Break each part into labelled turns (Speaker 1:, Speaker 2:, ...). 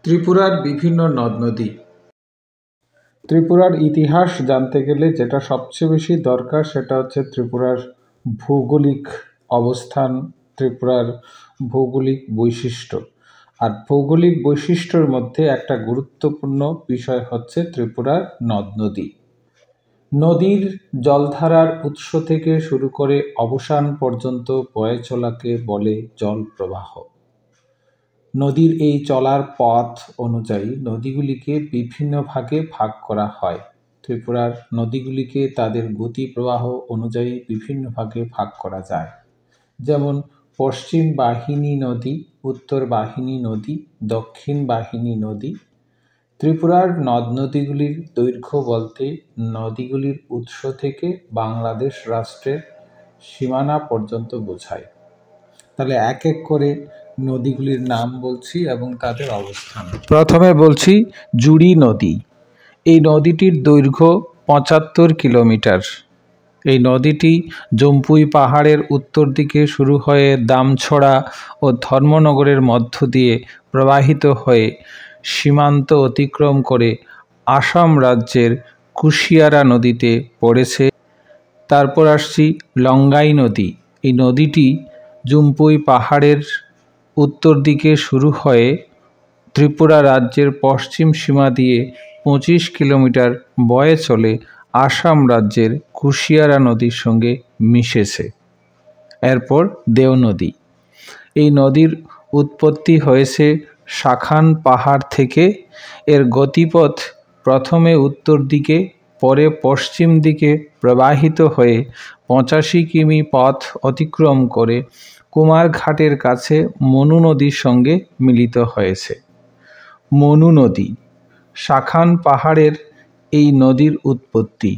Speaker 1: ত্রিপুরার বিভিন্ন নদ নদী। ত্রিপুরার ইতিহাস জানতে গেলে যেটা সবচেয়ে বেশি দরকার সেটা হচ্ছে ত্রিপুরার ভৌগোলিক অবস্থান, ত্রিপুরার ভৌগোলিক বৈশিষ্ট্য। আর ভৌগোলিক বৈশিষ্ট্যের মধ্যে একটা গুরুত্বপূর্ণ বিষয় হচ্ছে ত্রিপুরার নদ নদী। নদীর জলধারার উৎস থেকে শুরু করে অবসান পর্যন্ত বয়ে চলাকে বলে জল প্রবাহ। নদীর এই চলার পথ অনুযায়ী নদীগুলিকে বিভিন্ন ভাগে ভাগ করা হয়। ত্রিপুরার নদীগুলিকে তাদের গতি প্রবাহ অনুযায়ী বিভিন্ন ভাগে ভাগ করা যায়। যেমন পশ্চিম বাহিনী নদী, উত্তর বাহিনী নদী, দক্ষিণ বাহিনী নদী। ত্রিপুরার নদ নদীগুলির দৈর্ঘ্য বলতে নদীগুলির উৎস থেকে বাংলাদেশ রাষ্ট্রের সীমানা পর্যন্ত বোঝায়। তাহলে এক এক করে নদীগুলির নাম বলছি এবং তাদের অবস্থান। প্রথমে বলছি জুড়ি নদী। এই নদীটির দৈর্ঘ্য ৭৫ কিলোমিটার। এই নদীটি জম্পুই পাহাড়ের উত্তর দিকে শুরু হয়ে দামছড়া ও ধর্মনগরের মধ্য দিয়ে প্রবাহিত হয়ে সীমান্ত অতিক্রম করে আসাম রাজ্যের কুশিয়ারা নদীতে পড়েছে। তারপর আসছি লঙ্গাই নদী। এই নদীটি জম্পুই পাহাড়ের উত্তর দিকে শুরু হয়ে ত্রিপুরা রাজ্যের পশ্চিম সীমা দিয়ে ২৫ কিলোমিটার বয়ে চলে আসাম রাজ্যের কুশিয়ারা নদীর সঙ্গে মিশেছে। এরপর দেও নদী। এই নদীর উৎপত্তি হয়েছে শাখান পাহাড় থেকে। এর গতিপথ প্রথমে উত্তর দিকে, পরে পশ্চিম দিকে প্রবাহিত হয়ে ৮৫ কিমি পথ অতিক্রম করে কুমারঘাটের কাছে মনু নদীর সঙ্গে মিলিত হয়েছে। মনু নদী। শাখান পাহাড়ের এই নদীর উৎপত্তি।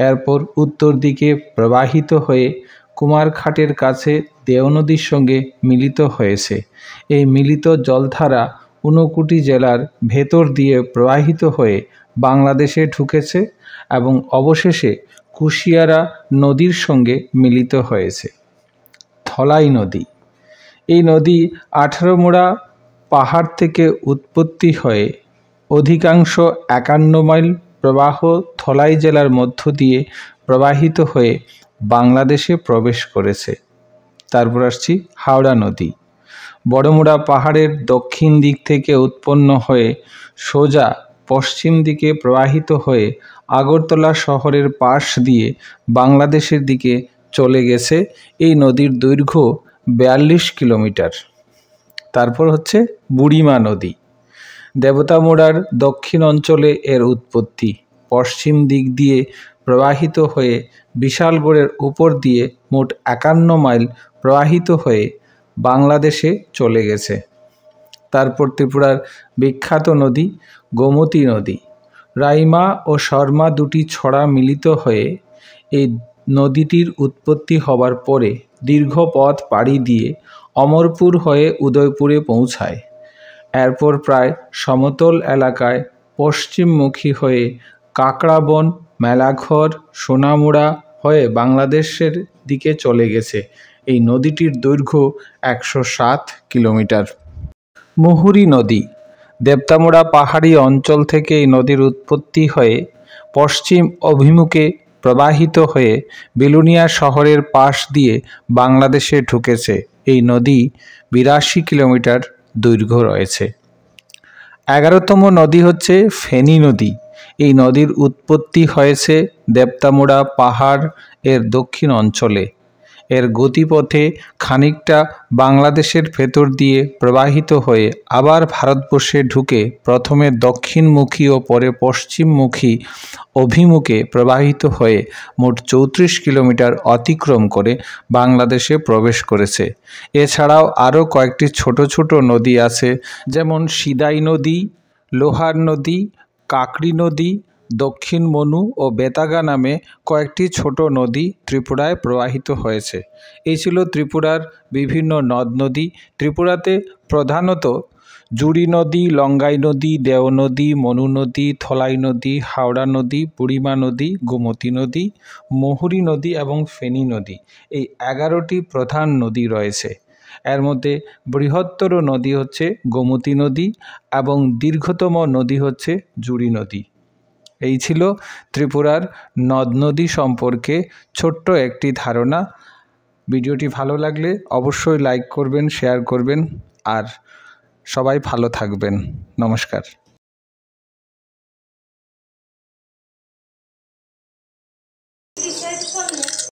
Speaker 1: এরপর উত্তর দিকে প্রবাহিত হয়ে কুমারঘাটের কাছে দেও নদীর সঙ্গে মিলিত হয়েছে। এই মিলিত জলধারা ঊনকোটি জেলার ভেতর দিয়ে প্রবাহিত হয়ে বাংলাদেশে ঢুকেছে এবং অবশেষে কুশিয়ারা নদীর সঙ্গে মিলিত হয়েছে। ধলাই নদী। এই নদী ১৮ মোড়া পাহাড় থেকে উৎপত্তি হয়ে অধিকাংশ ৫১ মাইল প্রবাহ ধলাই জেলার মধ্য দিয়ে প্রবাহিত হয়ে বাংলাদেশে প্রবেশ করেছে। তারপর আসছি হাওড়া নদী। বড়মুড়া পাহাড়ের দক্ষিণ দিক থেকে উৎপন্ন হয়ে সোজা পশ্চিম দিকে প্রবাহিত হয়ে আগরতলা শহরের পাশ দিয়ে বাংলাদেশের দিকে চলে গেছে। এই নদীর দৈর্ঘ্য ৪২ কিলোমিটার। তারপর হচ্ছে বুড়িমা নদী। দেবতামুড়ার দক্ষিণ অঞ্চলে এর উৎপত্তি। পশ্চিম দিক দিয়ে প্রবাহিত হয়ে বিশালগড়ের উপর দিয়ে মোট ৫১ মাইল প্রবাহিত হয়ে বাংলাদেশে চলে গেছে। তারপর ত্রিপুরার বিখ্যাত নদী গোমতী নদী। রাইমা ও শর্মা দুটি ছড়া মিলিত হয়ে এই নদীটির উৎপত্তি হবার পরে দীর্ঘ পথ পাড়ি দিয়ে অমরপুর হয়ে উদয়পুরে পৌঁছায়। এরপর প্রায় সমতল এলাকায় পশ্চিমমুখী হয়ে কাকড়াবন, মেলাঘর, সোনামুড়া হয়ে বাংলাদেশের দিকে চলে গেছে। এই নদীটির দৈর্ঘ্য ১০৭ কিলোমিটার। মুহুরী নদী। দেবতামুড়া পাহাড়ি অঞ্চল থেকে এই নদীর উৎপত্তি হয়ে পশ্চিম অভিমুখে প্রবাহিত হয়ে বিলুনিয়া শহরের পাশ দিয়ে বাংলাদেশে ঢুকেছে। এই নদী ৮২ কিলোমিটার দৈর্ঘ্য রয়েছে। ১১তম নদী হচ্ছে ফেনী নদী। এই নদীর উৎপত্তি হয়েছে দেবতামুড়া পাহাড় এর দক্ষিণ অঞ্চলে। এর গতিপথে খানিকটা বাংলাদেশের ভেতর দিয়ে প্রবাহিত হয়ে আবার ভারতবর্ষে ঢুকে প্রথমে দক্ষিণমুখী ও পরে পশ্চিমমুখী অভিমুখে প্রবাহিত হয়ে মোট ৩৪ কিলোমিটার অতিক্রম করে বাংলাদেশে প্রবেশ করেছে। এছাড়াও আরও কয়েকটি ছোট ছোট নদী আছে, যেমন সিদাই নদী, লোহার নদী, কাকড়ি নদী, দক্ষিণ মনু ও বেতাগা নামে কয়েকটি ছোট নদী ত্রিপুরায় প্রবাহিত হয়েছে। এই ছিল ত্রিপুরার বিভিন্ন নদ নদী। ত্রিপুরাতে প্রধানত জুড়ি নদী, লঙ্গাই নদী, দেও নদী, মনু নদী, ধলাই নদী, হাওড়া নদী, বুড়িমা নদী, গোমতী নদী, মুহুরী নদী এবং ফেনী নদী, এই ১১টি প্রধান নদী রয়েছে। এর মধ্যে বৃহত্তর নদী হচ্ছে গোমতী নদী এবং দীর্ঘতম নদী হচ্ছে জুড়ি নদী। এই ছিল ত্রিপুরার নদ নদী সম্পর্কে ছোট্ট একটি ধারণা। ভিডিওটি ভালো লাগলে অবশ্যই লাইক করবেন, শেয়ার করবেন, আর সবাই ভালো থাকবেন। নমস্কার।